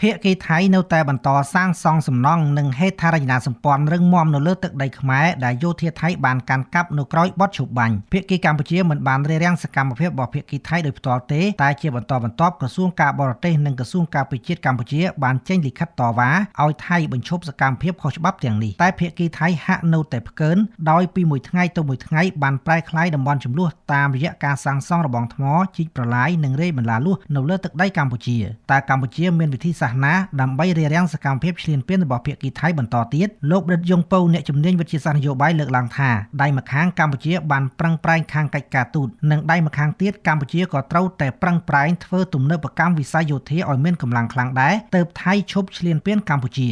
ភាគីថៃនៅតែបន្តសាងសង់សំណង់និងហេដ្ឋារចនាសម្ព័ន្ធរឹងមាំនៅលើទឹកដីខ្មែរដែលយោធាថៃបានកាន់កាប់នៅក្រោយបទឈប់បាញ់ភាគីកម្ពុជាមិនបានរារាំងសកម្មភាពរបស់ភាគីថៃដោយផ្ទាល់ទេតែជាបន្តបន្ទាប់ក្រសួងការបរទេសនិងក្រសួងការពារជាតិកម្ពុជាបានចេញលិខិតតវ៉ាឲ្យថៃបញ្ឈប់សកម្មភាពខុសច្បាប់ទាំងនេះតែភាគីថៃហាក់នៅតែផ្កើនដោយពីមួយថ្ងៃទៅមួយថ្ងៃបានប្រែក្លាយតំបន់ចំនួនតាមរយៈការសាងសង់របងថ្មជីកប្រឡាយនិងរេបន្លាលួសនៅលើទឹកដីកម្ពុជាតើកម្ពុជាមានវិធីសាស្ត្រណាដើម្បីរារាំងសកម្មភាពឈ្លានពានរបស់ភាគីថៃបន្តទៀតលោកដិតយងពៅអ្នកជំនាញវិទ្យាសាស្ត្រនយោបាយលើកឡើងថាដៃម្ខាងកម្ពុជាបានប្រឹងប្រែងខាងកិច្ចការទូតនិងដៃម្ខាងទៀតកម្ពុជាក៏ត្រូវតែប្រឹងប្រែងធ្វើទំនើបកម្មវិស័យយោធាឲ្យមានកម្លាំងខ្លាំងដែរទើបថៃឈប់ឈ្លានពានកម្ពុជា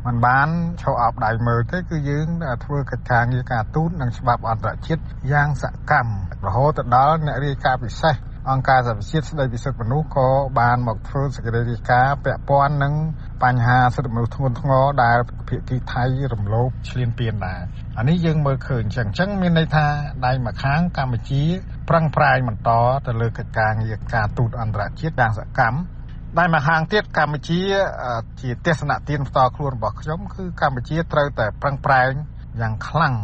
មិនបានឈរអបដៃមើលទេគឺយើងធ្វើកិច្ចការងារការទូតនិងច្បាប់អន្តរជាតិយ៉ាងសកម្មរហូតដល់អ្នករាយការណ៍ពិសេសអង្គការសហប្រជាជាតិស្តីពីសិទ្ធិមនុស្សក៏បានមកធ្វើសេចក្តីរាយការណ៍ពាក់ព័ន្ធនឹងបញ្ហាសិទ្ធិមនុស្សធ្ងន់ធ្ងរដែលភាគីថៃរំលោភឈ្លានពានដែរអានេះយើងមើលឃើញអញ្ចឹងមានន័យថាដៃម្ខាងកម្ពុជាប្រឹងប្រែងបន្តទៅលើកិច្ចការងារការទូតអន្តរជាតិយ៉ាងសកម្មដៃម្ខាងទៀតកម្ពុជាជាទស្សនៈទានផ្ទាល់ខ្លួនរបស់ខ្ញុំគឺកម្ពុជាត្រូវតែប្រឹងប្រែងយ៉ាងខ្លាំង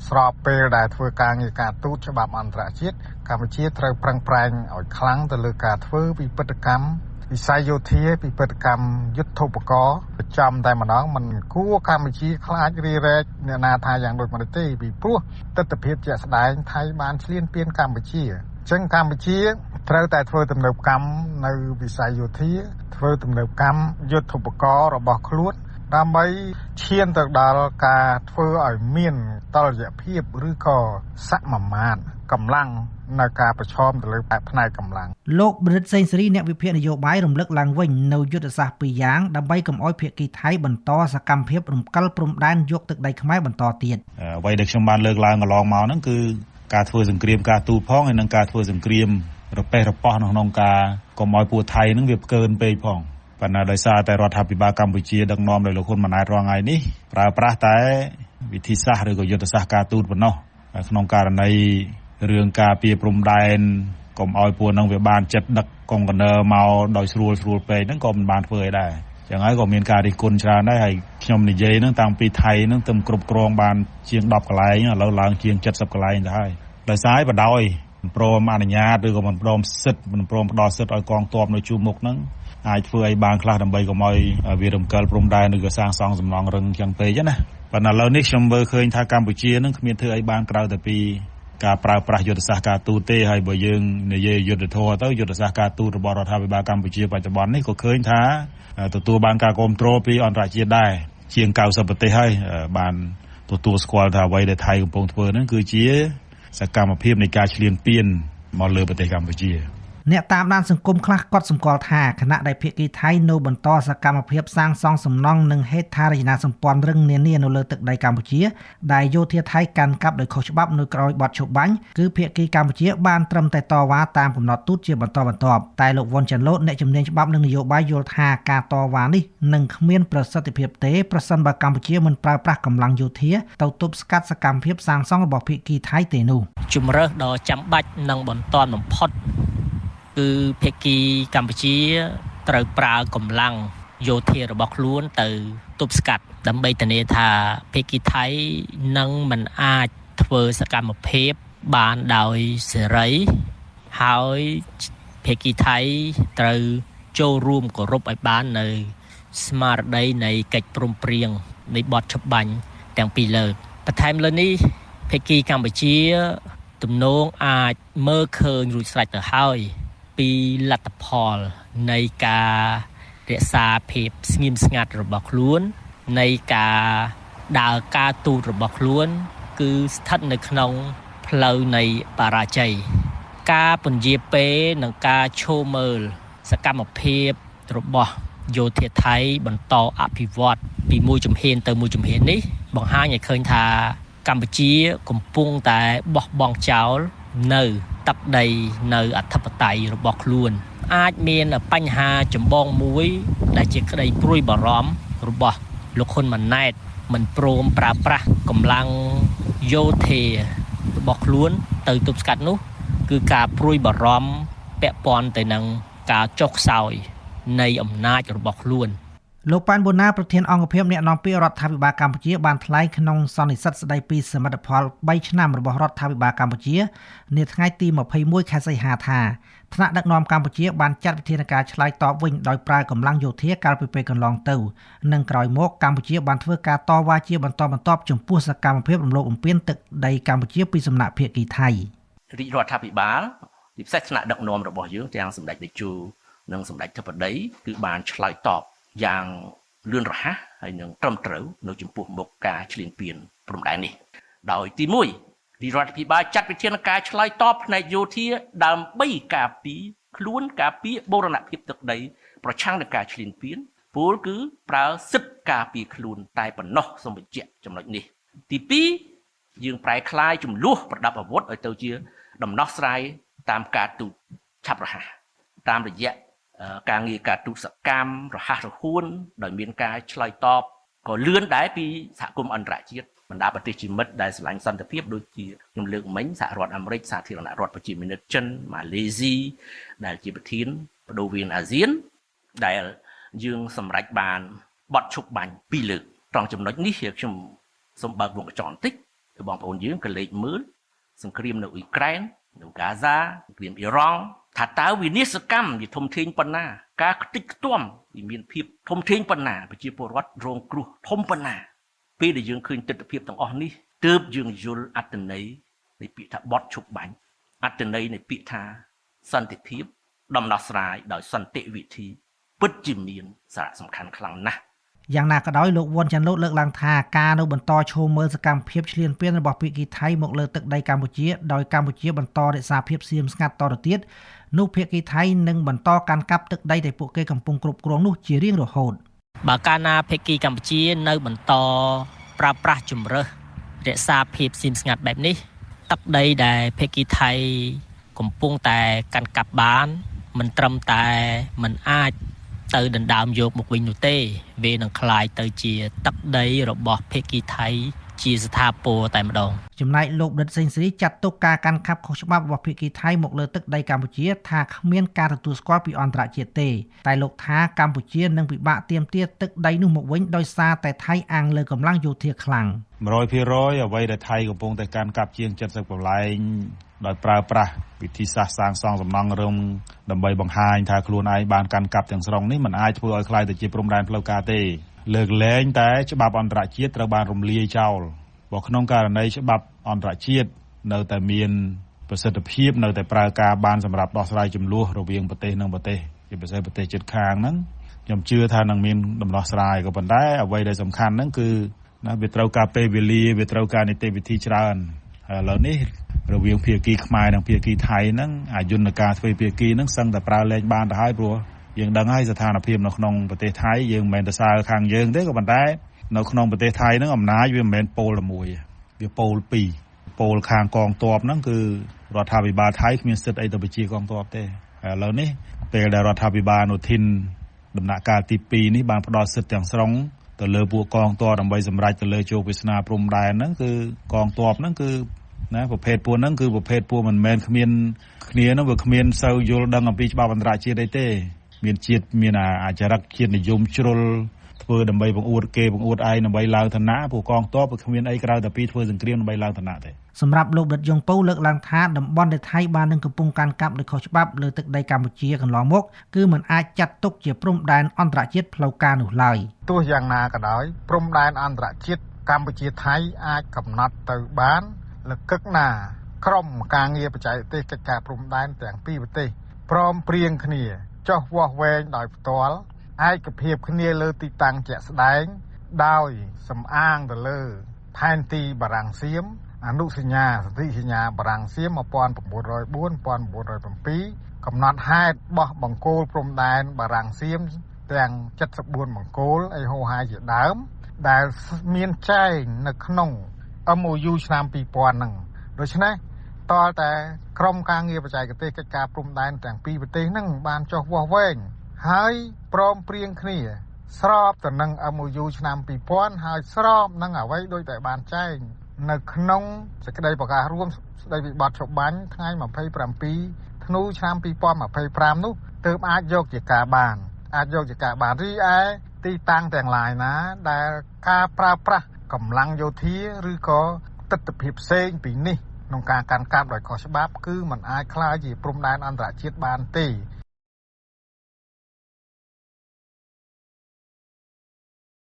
ស្របពេលដែលធ្វើការងារការទូតច្បាប់អន្តរជាតិកម្ពុជាត្រូវប្រឹងប្រែងឲ្យខ្លាំងទៅលើការធ្វើវិបត្តិកម្មវិស័យយោធាវិបត្តិកម្មយុទ្ធោបករណ៍ប្រចាំតែម្ដងមិនគួរកម្ពុជាខ្លាចរីរែកអ្នកណាថាយ៉ាងដូចម្តេចទេពីព្រោះទស្សនវិជ្ជាស្ដែងថៃបានឈ្លានពានកម្ពុជាអញ្ចឹងកម្ពុជាត្រូវតែធ្វើទំនើបកម្មនៅវិស័យយោធាធ្វើទំនើបកម្មយុទ្ធោបករណ៍របស់ខ្លួនដើម្បីឈានទៅដល់ការធ្វើឲ្យមានតុល្យភាពឬក៏សមមាត្រកម្លាំងនៅការប្រឈមទៅលើផ្នែកកម្លាំងលោកបរិទ្ធសេងសេរីអ្នកវិភាគនយោបាយរំលឹកឡើងវិញនៅយុទ្ធសាស្ត្រពីរយ៉ាងដើម្បីកុំឲ្យភាគីថៃបន្តសកម្មភាពរំកិលព្រំដែនយកទឹកដីខ្មែរបន្តទៀតអ្វីដែលខ្ញុំបានលើកឡើងកន្លងមកហ្នឹងគឺការធ្វើសង្គ្រាមការទូតផងហើយនិងការធ្វើសង្គ្រាមរប៉េះរប៉ោះក្នុងការកុំឲ្យពួកថៃហ្នឹងវាផ្កើនពេកផងប៉ុន្តែដោយសារតែរដ្ឋាភិបាលកម្ពុជាដឹកនាំដោយលោកហ៊ុនម៉ាណែតរាល់ថ្ងៃនេះប្រើប្រាស់តែវិធីសាស្ត្រឬក៏យុទ្ធសាស្ត្រការទូតប៉ុណ្ណោះក្នុងករណីរឿងការពារព្រំដែនកុំឲ្យពួកហ្នឹងវាបានចិត្តដឹកកុងតឺន័រមកដោយស្រួលពេកហ្នឹងក៏មិនបានធ្វើឲ្យដែរចឹងហើយក៏មានការរិះគន់ច្រើនដែរហើយខ្ញុំនិយាយហ្នឹងតាំងពីថៃហ្នឹងទៅគ្រប់គ្រងបានជាង10កន្លែងឥឡូវឡើងជាង70កន្លែងទៅហើយដោយសារឲ្យបដ ாய் មិនព្រមអនុញ្ញាតឬក៏មិនព្រមសិទ្ធិមិនព្រមផ្ដល់សិទ្ធិឲ្យកងទ័ពនៅជួរមុខហ្នឹងអាចធ្វើឲ្យបានខ្លះដើម្បីកុំឲ្យវារំកិលព្រំដែនឬក៏សាងសង់សំណង់រឹងចឹងពេកណាប៉ុន្តែឥឡូវនេះខ្ញុំមើលឃើញថាកម្ពុជានឹងគ្មានធ្វើឲ្យបានក្រៅតែពីការប្រើប្រាស់យុទ្ធសាស្ត្រការទូតទេហើយបើយើងនិយាយយុទ្ធធម៌ទៅយុទ្ធសាស្ត្រការទូតរបស់រដ្ឋាភិបាលកម្ពុជាបច្ចុប្បន្ននេះក៏ឃើញថាទទួលបានការគាំទ្រពីអន្តរជាតិដែរជាង90ប្រទេសហើយបានទទួលស្គាល់ថាអ្វីដែលថៃកំពុងធ្វើហ្នឹងគឺជាសកម្មភាពនៃការឈ្លានពានមកលើប្រទេសកម្ពុជាអ្នកតាមដានសង្គមខ្លះក៏សម្គាល់ថាគណៈដែលភាគីថៃនៅបន្តសកម្មភាពសាងសង់សំណង់និងហេដ្ឋារចនាសម្ព័ន្ធរឹងនានានៅលើទឹកដីកម្ពុជាដែលយោធាថៃកាន់កាប់ដោយខុសច្បាប់នៅក្រោយបទឈប់បាញ់គឺភាគីកម្ពុជាបានត្រឹមតែតវ៉ាតាមកំណត់ទូតជាបន្តបន្ទាប់តែលោកវ៉ុនចាន់ឡូតអ្នកជំនាញច្បាប់និងនយោបាយយល់ថាការតវ៉ានេះនឹងគ្មានប្រសិទ្ធភាពទេប្រសិនបើកម្ពុជាមិនប្រើប្រាស់កម្លាំងយោធាទៅទប់ស្កាត់សកម្មភាពសាងសង់របស់ភាគីថៃទេនោះជំរើសដ៏ចាំបាច់និងបន្ទាន់បំផុតគឺភាគីកម្ពុជាត្រូវប្រើកម្លាំងយោធារបស់ខ្លួនទៅទប់ស្កាត់ដើម្បីធានាថាភាគីថៃនឹងមិនអាចធ្វើសកម្មភាពបានដោយសេរីហើយភាគីថៃត្រូវចូលរួមគោរពឲ្យបាននៅស្មារតីនៃកិច្ចព្រមព្រៀងនៃបទឈប់បាញ់ទាំងពីរលើកបន្ថែមលើនេះភាគីកម្ពុជាទំនងអាចមើលឃើញរួចស្រេចទៅហើយពីលទ្ធផលនៃការរក្សាភាពស្ងៀមស្ងាត់របស់ខ្លួននៃការដើរការទូតរបស់ខ្លួនគឺស្ថិតនៅក្នុងផ្លូវនៃបរាជ័យការពន្យាពេលនិងការឈោមើលសកម្មភាពរបស់យោធាថៃបន្តអភិវឌ្ឍពីមួយជំហានទៅមួយជំហាននេះបង្ហាញឲ្យឃើញថាកម្ពុជាកំពុងតែបោះបង់ចោលនៅទឹកដីនៅអធិបតេយ្យរបស់ខ្លួនអាចមានបញ្ហាចម្បងមួយដែលជាក្តីព្រួយបារម្ភរបស់លោកហ៊ុនម៉ាណែតមិនព្រមប្រើប្រាស់កម្លាំងយោធារបស់ខ្លួនទៅទប់ស្កាត់នោះគឺការព្រួយបារម្ភពាក់ព័ន្ធទៅនឹងការចុះខ្សោយ នៃអំណាចរបស់ខ្លួន លោកប៉ាន់បូណាប្រធានអង្គភិបអ្នកនាំពាក្យរដ្ឋាភិបាលកម្ពុជាបានថ្លែងក្នុងសន្និសីទស្ដីពីសមិទ្ធផល3ឆ្នាំរបស់រដ្ឋាភិបាលកម្ពុជានាថ្ងៃទី21ខែសីហាថាថ្នាក់ដឹកនាំកម្ពុជាបានចាត់វិធានការឆ្លើយតបវិញដោយប្រើកម្លាំងយោធាកាលពីពេលកន្លងទៅនិងក្រោយមកកម្ពុជាបានធ្វើការតវ៉ាជាបន្តបន្ទាប់ចំពោះសកម្មភាពរំលោភបំពានទឹកដីកម្ពុជាពីសំណាក់ភាគីថៃ រាជរដ្ឋាភិបាលពិសេសថ្នាក់ដឹកនាំរបស់យើងទាំងសម្ដេចតេជោនិងសម្ដេចធិបតីគឺបានឆ្លើយតបយ៉ាងលឿនរហ័សហើយនឹងត្រឹមត្រូវនៅចំពោះមុខការឈ្លានពានព្រំដែននេះដោយទី1រាជរដ្ឋាភិបាលចាត់វិធានការឆ្លើយតបផ្នែកយោធាដើម្បីការពារខ្លួនការពារបូរណភាពទឹកដីប្រឆាំងនឹងការឈ្លានពានពលគឺប្រើសិទ្ធិការពារខ្លួនតែប៉ុណ្ណោះសូមបញ្ជាក់ចំណុចនេះទី2យើងប្រែក្លាយចំនួនប្រដាប់អាវុធឲ្យទៅជាដំណោះស្រាយតាមការទូតឆាប់រហ័សតាមរយៈការងារការទូតសកម្មរហ័សរហួនដោយមានការឆ្លើយតបក៏លឿនដែរពីសហគមន៍អន្តរជាតិបណ្ដាប្រទេសជាមិត្តដែលស្រឡាញ់សន្តិភាពដូចជាខ្ញុំលើកមិញសហរដ្ឋអាមេរិកសាធារណរដ្ឋប្រជាមានិតចិនម៉ាឡេស៊ីដែលជាប្រធានបដូវវៀនអាស៊ានដែលយើងសម្រេចបានបត់ឈប់បាញ់2លើកត្រង់ចំណុចនេះខ្ញុំសូមបើកវងកញ្ចក់បន្តិចឲ្យបងប្អូនយើងក៏លេខមើលសង្គ្រាមនៅអ៊ុយក្រែននៅហ្គាហ្សាសង្គ្រាមអ៊ីរ៉ង់ថាតើវិនិស្សកម្មវាធំធេងប៉ុណ្ណាការខ្ទេចខ្ទាំវាមានភាពធំធេងប៉ុណ្ណាប្រជាពលរដ្ឋរងគ្រោះធំប៉ុណ្ណាពេលដែលយើងឃើញទស្សនវិជ្ជាទាំងអស់នេះទើបយើងយល់អត្ថន័យនៃពាក្យថាបត់ឈប់បាញ់អត្ថន័យនៃពាក្យថាសន្តិភាពដំណោះស្រាយដោយសន្តិវិធីពិតជាមានសារៈសំខាន់ខ្លាំងណាស់យ៉ាងណាក៏ដោយលោកវ៉ុនចាន់លូតលើកឡើងថាការនៅបន្តឈរមើលសកម្មភាពឈ្លានពានរបស់ភាគីថៃមកលើទឹកដីកម្ពុជាដោយកម្ពុជាបន្តរក្សាភាពស្ងៀមស្ងាត់តទៅទៀតនោះភាគីថៃនឹងបន្តកាន់កាប់ទឹកដីដែលពួកគេកំពុងគ្រប់គ្រងនោះជារៀងរហូតបើកាលណាភាគីកម្ពុជានៅបន្តប្រើប្រាស់ជំរើសរក្សាភាពស្ងៀមស្ងាត់បែបនេះទឹកដីដែលភាគីថៃកំពុងតែកាន់កាប់បានមិនត្រឹមតែមិនអាចទៅដណ្ដើមយកមកវិញនោះទេវានឹងคล้ายទៅជាទឹកដីរបស់ភាគីថៃជាស្ថាពរតែម្ដងចំណែកលោកដិតសេងសេរីចាត់ទុកការកាន់កាប់ខុសច្បាប់របស់ភាគីថៃមកលើទឹកដីកម្ពុជាថាគ្មានការទទួលស្គាល់ពីអន្តរជាតិទេតែលោកថាកម្ពុជានឹងពិបាកទាមទារទឹកដីនោះមកវិញដោយសារតែថៃអាំងលើកម្លាំងយោធាខ្លាំង 100% អ្វីដែលថៃកំពុងតែកាន់កាប់ជាង70កន្លែងដោយប្រើប្រាស់វិធីសាស្ត្រសាងសង់សំណង់រឹងដើម្បីបង្ហាញថាខ្លួនឯងបានកាន់កាប់ទាំងស្រុងនេះមិនអាចធ្វើឲ្យខ្លាយទៅជាព្រំដែនផ្លូវការទេលើកលែងតែច្បាប់អន្តរជាតិត្រូវបានរំលាយចោលបើក្នុងករណីច្បាប់អន្តរជាតិនៅតែមានប្រសិទ្ធភាពនៅតែប្រើការបានសម្រាប់ដោះស្រាយចំនួនរវាងប្រទេសនិងប្រទេសជាពិសេសប្រទេសជិតខាងហ្នឹងខ្ញុំជឿថានឹងមានដំណោះស្រាយក៏ប៉ុន្តែអ្វីដែលសំខាន់ហ្នឹងគឺណាវាត្រូវការពេលវេលាវាត្រូវការនីតិវិធីច្រើនហើយឥឡូវនេះរវាងភាគីខ្មែរនិងភាគីថៃហ្នឹងអាយន្តការធ្វើភាគីហ្នឹងសឹងតែប្រើលែងបានទៅហើយព្រោះយើងដឹងហើយស្ថានភាពនៅក្នុងប្រទេសថៃយើងមិនមែនទៅសើខាងយើងទេក៏ប៉ុន្តែនៅក្នុងប្រទេសថៃហ្នឹងអំណាចវាមិនមែនពោលតែមួយវាពោលពីរពោលខាងកងទ័ពហ្នឹងគឺរដ្ឋាភិបាលថៃគ្មានសិទ្ធិអីទៅបញ្ជាកងទ័ពទេហើយឥឡូវនេះពេលដែលរដ្ឋាភិបាលអនុทินដំណាក់កាលទី2នេះបានផ្ដល់សិទ្ធិទាំងស្រុងទៅលើពួកកងទ័ពដើម្បីសម្រេចទៅលើជោគវាសនាព្រំដែនហ្នឹងគឺកងទ័ពហ្នឹងគឺណាប្រភេទពួកហ្នឹងគឺប្រភេទពួកមិនមែនគ្មានគ្នាហ្នឹងវាគ្មានសូវយល់ដឹងអំពីច្បាប់អន្តរជាតិអីទេមានជាតិមានអាចរិកជាតិនិយមជ្រុលធ្វើដើម្បីបង្អួតគេបង្អួតឯងដើម្បីឡើងឋានៈពួកកងទ័ពវាគ្មានអីក្រៅតែពីធ្វើសង្គ្រាមដើម្បីឡើងឋានៈទេសម្រាប់លោកដិតយ៉ុងពៅលើកឡើងថាតំបន់ដែលថៃបាននឹងកំពុងកាន់កាប់ដោយខុសច្បាប់លើទឹកដីកម្ពុជាកន្លងមកគឺមិនអាចចាត់ទុកជាព្រំដែនអន្តរជាតិផ្លូវការនោះឡើយទោះយ៉ាងណាក៏ដោយព្រំដែនអន្តរជាតិកម្ពុជាថៃអាចកំណត់ទៅបានលើកឹកណាក្រុមការងារបច្ចេកទេសកិច្ចការព្រំដែនទាំងពីរប្រទេសព្រមព្រៀងគ្នាចុះវាស់វែងដោយផ្ទាល់ឯកភាពគ្នាលើទីតាំងជាក់ស្ដែងដោយសំអាងទៅលើផែនទីបារាំងសៀមអនុសញ្ញាសន្ធិសញ្ញាបារាំងសៀម1904-1907កំណត់ហេតុបោះបង្គោលព្រំដែនបារាំងសៀមទាំង74បង្គោលអីហូហាយជាដើមដែលមានចែងនៅក្នុង MOU ឆ្នាំ2000ហ្នឹងដូច្នេះតើតែក្រុមការងារបច្ចេកទេសកិច្ចការព្រំដែនទាំងពីរប្រទេសហ្នឹងបានចុះវាស់វែងហើយព្រមព្រៀងគ្នាស្របទៅនឹង MOU ឆ្នាំ2000ហើយស្របនឹងអ្វីដូចតែបានចែងនៅក្នុងសេចក្តីប្រកាសរួមស្តីពីបទឈប់បាញ់ថ្ងៃ27ធ្នូឆ្នាំ2025នោះទើបអាចយកជាការបាន អាចយកជាការបានរីឯទីតាំងទាំងឡាយណាដែលការប្រើប្រាស់កម្លាំងយោធាឬក៏ទស្សនវិជ្ជាផ្សេងពីនេះក្នុងការកាន់កាប់ដោយខុសច្បាប់គឺมันអាចក្លាយជាព្រំដែនអន្តរជាតិបានទេ